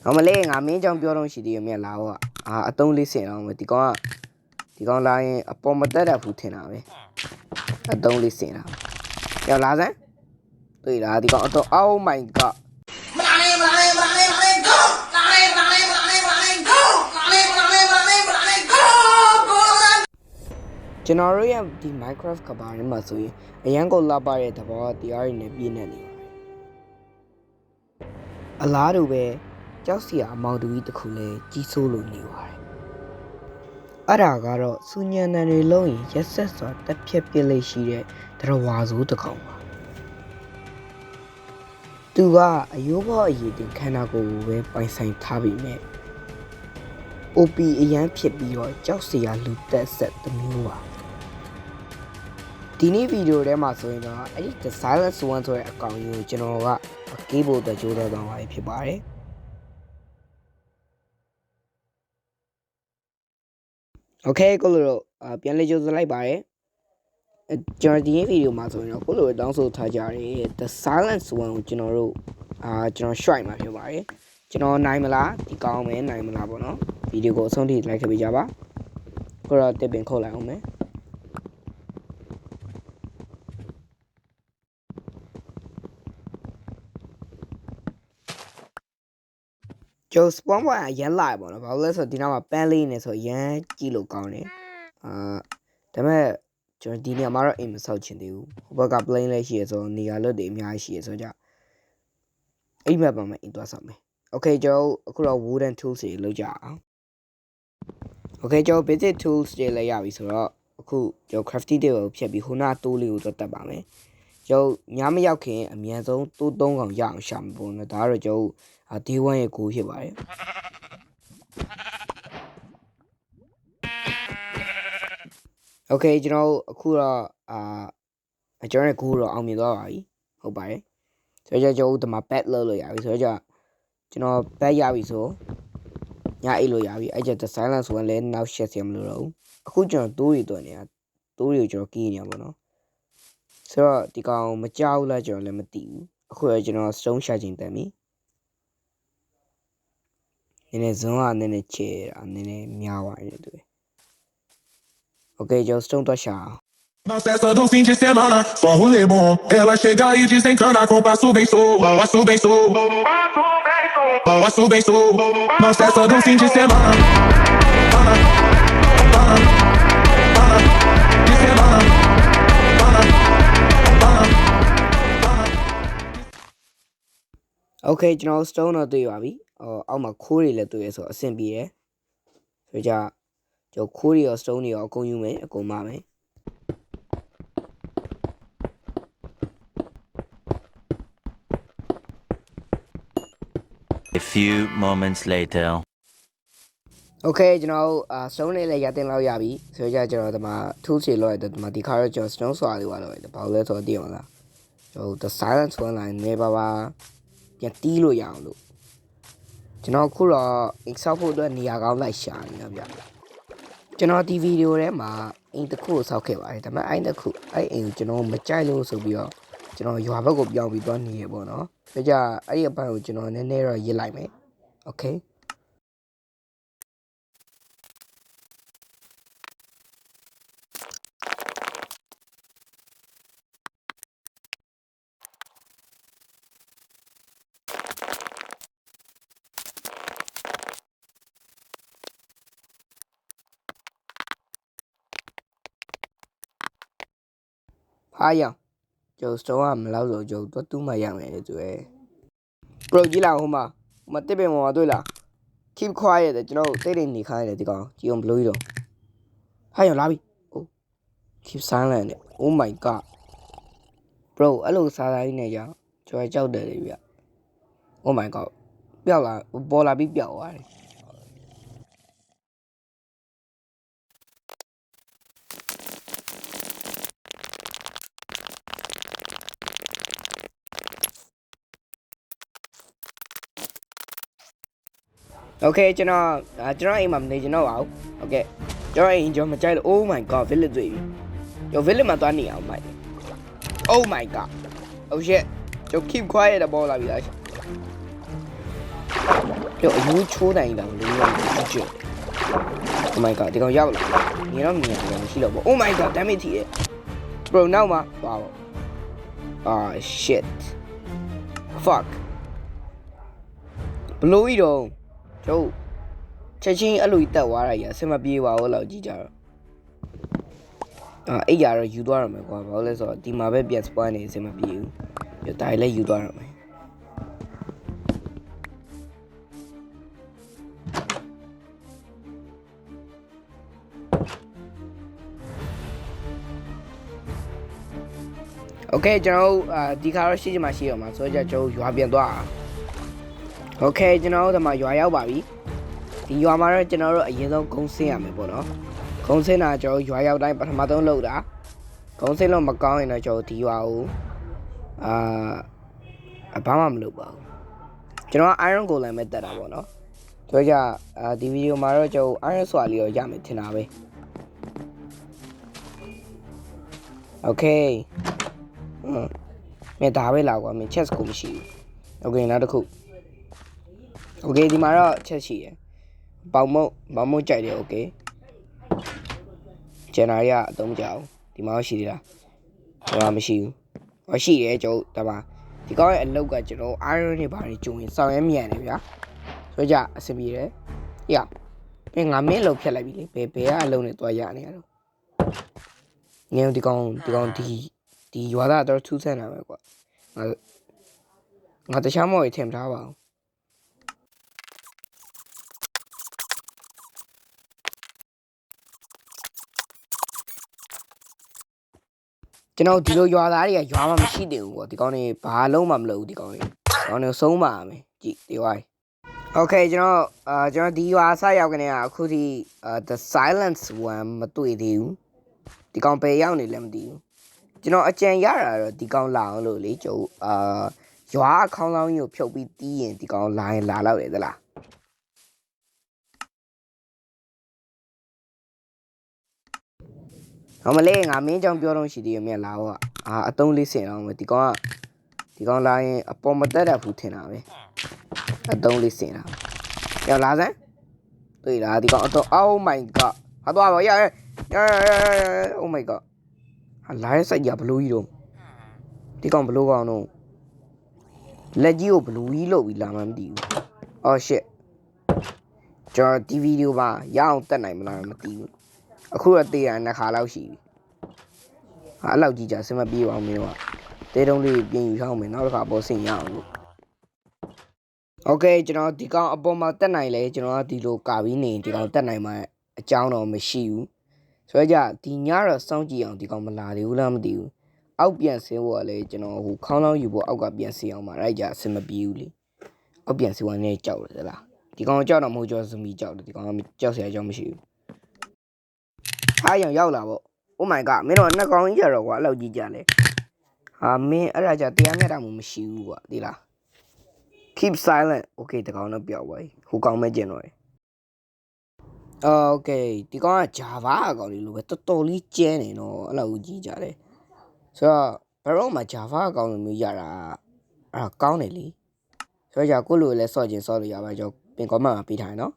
好嘛嘞，俺们讲标东西的有没有拉我啊？东里线了，我地讲拉人啊，帮我带来福田了呗。啊，东里线了，要拉噻？对啦，地讲东 ，Oh my god！ ကျွန်တော်တို့ရဲ့ဒီ Minecraft ကဘာထဲမှာဆိုရင်အရန်ကိုလောက်ပါတဲ့သဘောတရားတွေနဲ့ပြည့်နေတယ်အလားတူပဲကြောက်စရာအမောင်တူကြီးတစ်ခုလဲကြီးစိုးလို့နေပါတယ်အဲ့ဒါကတော့စူညံတန်တွေလုံးရင်ရက်ဆက်စွာတက်ဖြတ်ပြစ်လေးရှိတဲ့တရဝါဆိုးတစ်ကောင်ပါသူကအယိုးဘောအရေးတင်ခန္ဓာကိုယ်ကိုပဲပိုင်ဆိုင်ထားပြီးမြဲ OP အရန်ဖြစ်ပြီးတော့ကြောက်စရာလူတက်ဆက်တစ်မျိုးပါဒီနေ့ဗီဒီယိုထဲမှာဆိုရင်တော့အဲ့ဒီ The Silence One ဆိုတဲ့အကောင်ကြီးကိုကျွန်တော်ကကေးဖို့အတွက်ကြိုးစားသွားမှာဖြစ်ပါတယ်။ Okay ကိုလိုတော့ပြန်လေကြိုးစားလိုက်ပါတယ်။ကျွန်တော်ဒီနေ့ဗီဒီယိုမှာဆိုရင်တော့ကိုလိုတောင်းဆိုထားကြတယ် The Silence One ကိုကျွန်တော်တို့ကျွန်တော် strike မှာဖြစ်ပါတယ်။ကျွန်တော်နိုင်မလားဒီကောင်းမယ်နိုင်မလားပေါ့နော်။ဗီဒီယိုကိုအဆုံးထိလိုက်ခဲ့ပေးကြပါ။ကိုတော့တစ်ပင်ခုတ်လိုက်အောင်မယ်။ကျော်စပွန်ပွားရန်လာပေါ့နော်ဘာလို့လဲဆိုတော့ဒီနောက်မှာပန်းလေးနေဆိုရန်ကြည့်လို့ကောင်းတယ်ဒါပေမဲ့ကျွန်တော်ဒီနေရာမှာတော့အိမ်မဆောက်ချင်သေးဘူးဟိုဘက်က plane လည်းရှိရဆိုနေရာလွတ်တွေအများကြီးရှိရဆိုကြအိမ်မက်ပါမယ်အိမ်သွားဆောက်မယ် Okay ကျွန်တော်အခုတော့ wooden tools တွေလုပ်ကြအောင် Okay ကျွန်တော် basic tools တွေလည်းရပြီဆိုတော့အခုကျွန်တော် crafting တွေကိုဖြတ်ပြီးဟိုနာတိုးလေးကိုတော့တက်ပါမယ်ကျွန်တော်ညမရောက်ခင်အမြန်ဆုံးတိုး3កောင်ရအောင်ရှာမှာပေါ့နော်ဒါကတော့ကျွန်တော်day 1ရဲ့ကိုဖြစ်ပါတယ်โอเคကျွန်တော်အခုတော့ကျွန်တော်ရဲ့ကိုတော့အောင်မြင်သွားပါပြီဟုတ်ပါတယ်ဆိုတော့ကျွန်တော်ဒီမှာ pet လုပ်လို့ရပြီဆိုတော့ကျွန်တော် pet ရပြီဆိုညအိတ်လို့ရပြီအဲ့ကျ The Silence One လည်းနောက်ရှက်စရာမလိုတော့ဘူးအခုကျွန်တော်တိုးတွေတွေ့နေတာတိုးတွေကိုကျွန်တော်ကီးနေရပါတော့ဆိုတော့ဒီကောင်မကြောက်လားကျွန်တော်လည်းမသိဘူးအခုတော့ကျွန်တော် stone ရှာခြင်းတန်ပြီနည်းနည်းဇွန်ကနည်းနည်းချေတာနည်းနည်းများသွားတယ်သူOkay ကျွန်တော် stone တော့ရှာNa festa do fim de semana, só rolê bom. Ela chega e desencana com passo bem solto, passo bem solto, passo bem solto. Na festa do fim de semana, de semana. Okay ကျွန်တော် stone တော့တွေ့ပါပြီအောက်မှာခိုးတွေလည်းတွေ့ရဆိုအဆင်ပြေတယ်ဆိုကြကျွန်တော်ခိုးတွေရော stone တွေရောအကုန်ယူမယ်အကုန်မမယ်A few moments later. Okay ကျွန်တော်stone တွေလည်းရတင်လောက်ရပြီဆိုကြကျွန်တော်ဒီမှာ tools တွေလောက်ရတယ်ဒီမှာဒီခါတော့ကျွန်တော် stone ဆွာလေးပါလောက်ရတယ်ဘာလို့လဲဆိုတော့သိရမလားကျွန်တော် The Silence One လာနေပါပြန်တီးလို့ရအောင်လို့ကျွန်တော်ခုတော့ exalt ဖို့အတွက်နေရာကောင်းလိုက်ရှာနေတာဗျကျွန်တော်ဒီဗီဒီယိုထဲမှာအိမ်တစ်ခုကိုဆောက်ခဲ့ပါတယ်ဒါပေမဲ့အိမ်တစ်ခုအဲ့အိမ်ကိုကျွန်တော်မကြိုက်လို့ဆိုပြီးတော့ကျွန်တော်ရွာဘက်ကိုပြောင်းပြီးသွားနေရပေါ့နော်ဒါကြအဲ့ဒီအပိုင်းကိုကျွန်တော်နည်းနည်းတော့ရစ်လိုက်မယ် Okayဟာရကျော်စတော့မလောက်တော့ကျော်တော့တူးမှရမယ်လေသူရဲ့ bro ကြီးလာဟိုမှာတစ်ပင်ပေါ်မှာတွေ့လား keep quiet တဲ့ကျွန်တော်တိတ်တိတ်နေခိုင်းတယ်ဒီကောင်ကြည့်အောင်ဘလို့ကြီးတော့ဟာရလာပြီ oh keep silent နဲ့ oh my god bro အဲ့လိုစားတိုင်းနေကြကျွန်တော်ကြောက်တယ်လေဗျ oh my god ပျောက်လာပေါ်လာပြီးပျောက်သွားတယ်Okay ကျွန်တော်အိမ်မှာမနေကျွန်တော်ပါဘူး Okay ကျွန်တော်အိမ်ကျွန်တော်မကြိုက်လို့ Oh my god village တွေ့ပြီကျွန်တော် village မှာသွားနေအောင်မိုက် Oh my god Oh shit ကျွန်တော် keep quiet တဲ့ပေါ်လာပြီလား就有抽单一档，零元拒绝。Oh my god， 这个要了，你让你去了不 ？Oh my god， 单媒体 ，bro now 吗？哇哦， shit，fuck， ဘလို့ကြီးတော့ကျုပ်ချက်ချင်းအဲ့လိုတက်သွားတာကြီးအဆင်မပြေပါဘူးလောက်ကြည့်ကြတော့အဲ့ရတော့ယူသွားရမယ်ကွာဘာလို့လဲဆိုတော့ဒီမှာပဲပြန် spawn နေအဆင်မပြေဘူးပြဒါလည်းယူသွားရမယ်โอเคကျွန်တော်ဒီခါတော့ရှိချင်မှရှိအောင်ပါဆိုတော့ကျွန်တော်ရွာပြန်သွားအောင်โอเคကျွန်တော်တို့ဒီမှာရွာရောက်ပါပြီဒီရွာမှာတော့ကျွန်တော်တို့အရင်ဆုံးဂုံးဆင်းရမယ်ပေါ့နော်ဂုံးဆင်းတာကျွန်တော်ရွာရောက်တိုင်းပထမဆုံးလုပ်တာဂုံးဆင်းလို့မကောင်းရင်တော့ကျွန်တော်ဒီရွာကိုဘာမှမလုပ်ပါဘူးကျွန်တော် iron golem ပဲတက်တာပေါ့နော်ဆိုကြဒီဗီဒီယိုမှာတော့ကျွန်တော် iron sword လေးတော့ရမယ်ထင်တာပဲโอเคမင်းဒါပဲလာကွာမင်း chest ကိုမရှိဘူးโอเคနောက်တစ်ခုโอเคဒီမှာတော့ chest ရှိရယ်ပေါင်မုံကြိုက်တယ်โอเคဂျန်နာရီကအသုံးကြအောင်ဒီမှာရှိသေးလားဟောမရှိဘူးဟောရှိတယ်ကျုပ်ဒါပါဒီကောင်းရဲ့အလုတ်ကကျွန်တော် iron တွေပါနေကျုံရင်စောင်းရဲမြန်တယ်ဗျာဆိုကြအဆင်ပြေတယ်ဟေ့ငါမင်းလုံဖြတ်လိုက်ပြီလေဘယ်ကအလုံးနဲ့တွားရနေရတော့ငယ်ဒီကောင်းဒီရွာသားတော့ထူးဆန်းတာပဲကွာငါတခြားမော်ရီထင်ထားပါအောင်ကျွန်တော်ဒီလိုရွာသားတွေကရွာမှာမရှိသေးဘူးပေါ့ဒီကောင်းနေဘာလုံးမှမလုပ်ဘူးဒီကောင်းနေဆုံးပါမယ်ကြည့်ဒီဝိုင်းโอเคကျွန်တော်ဒီရွာဆရောက်ကနေအခုထိthe silence one မတွေ့သေးဘူးဒီကောင်းပဲရောက်နေလည်းမသိဘူးကျွန်တော်အကြံရတာတော့ဒီကောင်းလာအောင်လို့လေကျုပ်ရွာခေါင်းလောင်းကြီးကိုဖြုတ်ပြီးတီးရင်ဒီကောင်းလာရင်လာတော့တယ်သလားဟောမလေးငါမင်းကြောင့်ပြောတော့ရှိသေးရမြက်လာတော့အတုံးလေးစင်အောင်မယ်ဒီကောင်းလာရင်အပေါ်မတက်တတ်ဘူးထင်တာပဲအတုံးလေးစင်တာရောက်လာစမ်းတွေ့လားဒီကောင်းအတုံး Oh my god ဟာတော့ပါရ Oh my god လာရဲ့စိုက်ကြဘလို့ကြီးတော့ဒီကောင်ဘလို့ကောင်တော့လက်ကြီးကိုဘလို့ကြီးလို့ပြီးလာမှမသိဘူး Oh shit ကျွန်တော်ဒီဗီဒီယိုမှာရအောင်တက်နိုင်မလားမသိဘူးအခုတော့တေးရနှစ်ခါလောက်ရှိပြီအဲ့လောက်ကြီးကြစမပြေးအောင်မင်းကတေးတုံးလေးပြင်ယူထားအောင်မယ်နောက်တစ်ခါပေါ်ဆင်ရအောင်လို့ Okay ကျွန်တော်ဒီကောင်အပေါ်မှာတက်နိုင်လဲကျွန်တော်ကဒီလိုကာပြီးနေဒီကောင်တက်နိုင်မှအကြောင်းတော့မရှိဘူးဆိုကြဒီညတော့စောင့်ကြည့်အောင်ဒီကောင်မလာသေးဘူးလားမသိဘူးအောက်ပြန်ဆင်းဖို့ကလည်းကျွန်တော်ဟိုခေါင်းလောင်းယူဖို့အောက်ကပြန်ဆင်းအောင်ပါအဲ့ကြအဆင်မပြေဘူးလေအောက်ပြန်ဆင်းဝင်နေကြောက်တယ်လားဒီကောင်ကြောက်တော့မဟုတ်ကြောက်စမီကြောက်တယ်ဒီကောင်ကကြောက်စရာအကြောင်းမရှိဘူးအားရောင်ရောက်လာပေါ့ Oh my god မင်းတို့နှစ်ကောင်ကြီးကြတော့ကွာအဲ့လောက်ကြီးကြလဲဟာမင်းအဲ့ဒါကြတရားမျှတမှုမရှိဘူးကွာဒီလား Keep silent Okay ဒီကောင်တော့ပြောက်သွားပြီဟိုကောင်မဲကျင်တော့Okay ဒီကောင်က Java အကောင်လေးလိုပဲတော်တော်လေးကျဲနေတော့အဲ့လိုကြီးကြတယ်ဆိုတော့ဘယ်တော့မှ Java အကောင်လိုမျိုးရတာအဲ့ကောင်းတယ်လေဆိုတော့ကိုလိုလည်းစော့ကျင်စော့လို့ရပါကြောပင်ကောမန့်မှာပေးထားတယ်နော်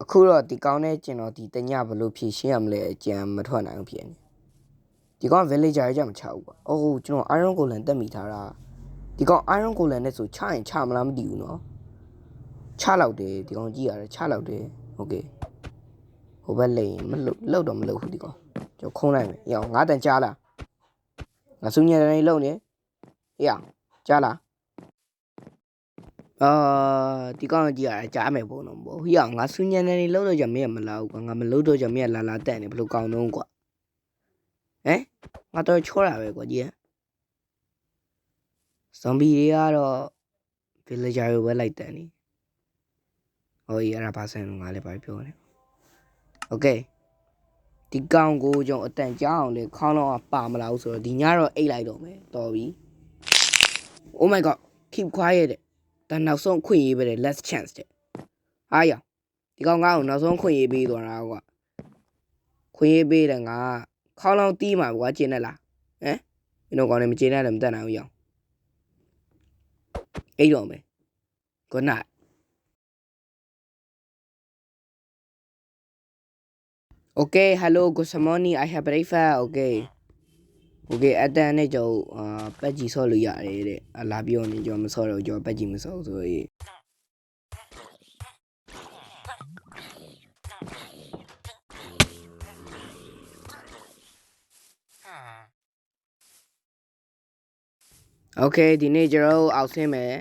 အခုတော့ဒီကောင်နဲ့ကျင်တော့ဒီတညဘလို့ဖြည့်ရှင်းရမလဲအကြံမထွက်နိုင်ဘူးဖြစ်နေဒီကောင် villager ကြမချဘူးကွာအိုးကျွန်တော် iron golem တက်မိထားတာဒီကောင် iron golem နဲ့ဆိုချရင်ချမလားမသိဘူးနော်ချလောက်တယ်ဒီကောင်ကြည့်ရတယ်ချလောက်တယ်โอเคဟိုဘက်လိမ့်မလှုပ်တော့မလှုပ်ဘူးဒီကောင်ကျွန်တော်ခုံးလိုက်မယ်ရောငါတန်ကြားလားငါစူးညံနေလှုပ်နေရောကြားလားဒီကောင်ကြည့်ရတယ်ကြားမယ်ပုံတော့ဘောရောငါစူးညံနေလှုပ်တော့ကြမင်းမလာဘူးကွာငါမလှုပ်တော့ကြမင်းလာတက်နေဘလို့ကောင်းတော့ကွာငါတော့ချောတာပဲကွာကြီးဇွန်ဘီတွေကတော့ villager တွေပဲလိုက်တန်နေဟိုအဲ့ဒါဘာဆန်ငါလည်းပါပြောတယ်โอเคဒီကောင်ကိုကျွန်တော်အတန်ကြားအောင်လေခေါင်းတော့ပါမလာဘူးဆိုတော့ဒီညတော့အိတ်လိုက်တော့မယ်တော်ပြီ Oh my god keep quiet တဲ့နောက်ဆုံးခွင့်ရေးပေးတယ် last chance တဲ့အားရဒီကောင်ငါ့ကိုနောက်ဆုံးခွင့်ရေးပေးသွားတာကွာခွင့်ရေးပေးတယ်ငါခေါင်းလောင်းတီးမှာကွာကျင်းနေလားမင်းတို့ကောင်လည်းမကျင်းနဲ့လည်းမတက်နိုင်ဘူးရောအိတ်တော့မယ် good night Okay hello good morning I have breakfast okay okay အတန်နဲ့ကျွန်တော်ပတ်ကြီးဆော့လို့ရတယ်တဲ့လာပြောနေကျွန်တော်မဆော့တော့ကျွန်တော်ပတ်ကြီးမဆော့ဆိုရင် Okay ဒီနေ့ကျွန်တော်အောက်ဆင်းမယ်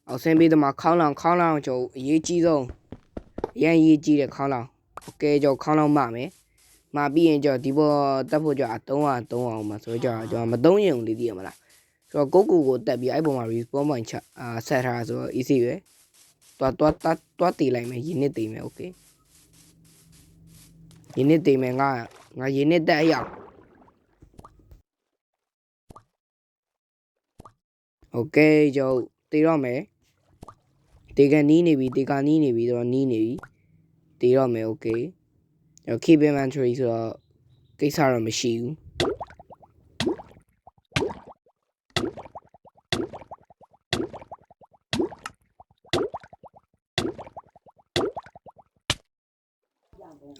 အောက်ဆင်းပြီးတော့မှခေါင်းလောင်ကျွန်တော်အရေးကြီးဆုံးအရင်ရေးကြီးတဲ့ခေါင်းလောင် Okay ကျွန်တော်ခေါင်းလောင်မှမယ်မှာပြီးရင်ကျွန်တော်ဒီဘောတက်ဖို့ကျွန်တော်300အောင်မှာဆိုတော့ကျွန်တော်မသုံးရင်လေးသိရမလားဆိုတော့ကိုတက်ပြီးအဲ့ပုံမှာ respawn point ချဆက်ထားဆိုတော့ easy ပဲတွားတည်လိုက်မယ်ရင်းနစ်တည်မယ် Okay ရင်းနစ်တည်မယ်ငါရင်းနစ်တက်အရောက် Okay ကျွန်တော်တည်တော့မယ်တေကန်နီးနေပြီတေကာနီးနေပြီဆိုတော့နီးနေပြီတည်တော့မယ် Okay ကျွန်တော် keep inventory ဆိုတော့ကိစ္စတော့မရှိဘူး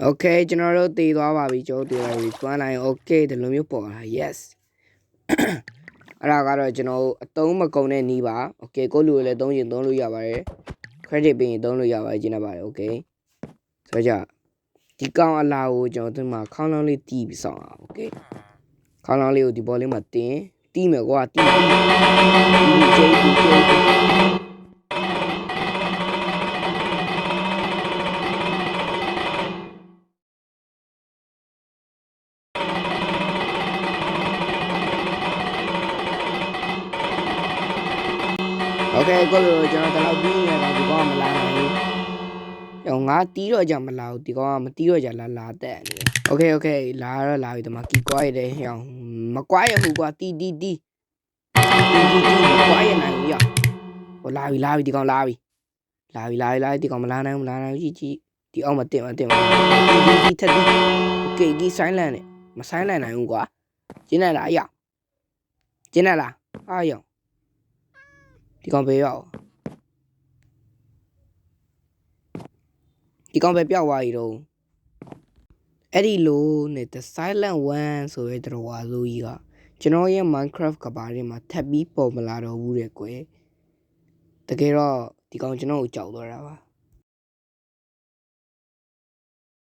Okay ကျွန်တော်တို့တည်သွားပါပြီကျွန်တော်တည်လိုက်ပြီ spawn line Okay ဒီလိုမျိုးပေါ်လာ yes အဲ့ဒါကတော့ကျွန်တော်အသုံးမကုန်တဲ့နီးပါ Okay ကိုလူလည်းသုံးရင်သုံးလို့ရပါတယ် credit ပေးရင်သုံးလို့ရပါတယ်ကျင်းနေပါတယ် Okay ဆိုကြဒီကောင်အလားကိုကျွန်တော်ဒီမှာခေါင်းလောင်းလေးတီးပြီးဆောင်အောင် Okay ခေါင်းလောင်းလေးကိုဒီဘောလေးမှာတင်တီးမယ်ကွာတီးโอเคကိုလိုကျွန်တော်တလောက်ပြီးနေတော့ဒီကောင်မလာနိုင်ဘူး။ကျွန်တော်ငါတီးတော့ကြမလာဘူးဒီကောင်ကမတီးတော့ကြလာတက်နေ။ Okay လာတော့လာပြီဒီမှာကီကွာရတယ်ဟောင်းမကွာရဘူးကွာတီမကွာရနိုင်ဘူးရ။ဟိုလာပြီဒီကောင်လာပြီဒီကောင်မလာနိုင်ဘူးကြည့်ဒီအောင်မတင်ဒီထက်ဒီ Okay ဒီ silent နဲ့မ silent နိုင်ဘူးကွာကျင်းနေလားအရာကျင်းနေလားအားရောဒီကောင်ပဲရောက်ဒီကောင်ပဲပြောက်သွားပြီတော့အဲ့ဒီလိုနဲ့ the silent one ဆိုရဲတော်ဝါဆိုကြီးကကျွန်တော်ရဲ့ Minecraft ကဘာတွေမှာထပ်ပြီးပေါ်မလာတော့ဘူးတဲ့ကွယ်တကယ်တော့ဒီကောင်ကျွန်တော်ကိုကြောက်သွားတာပါ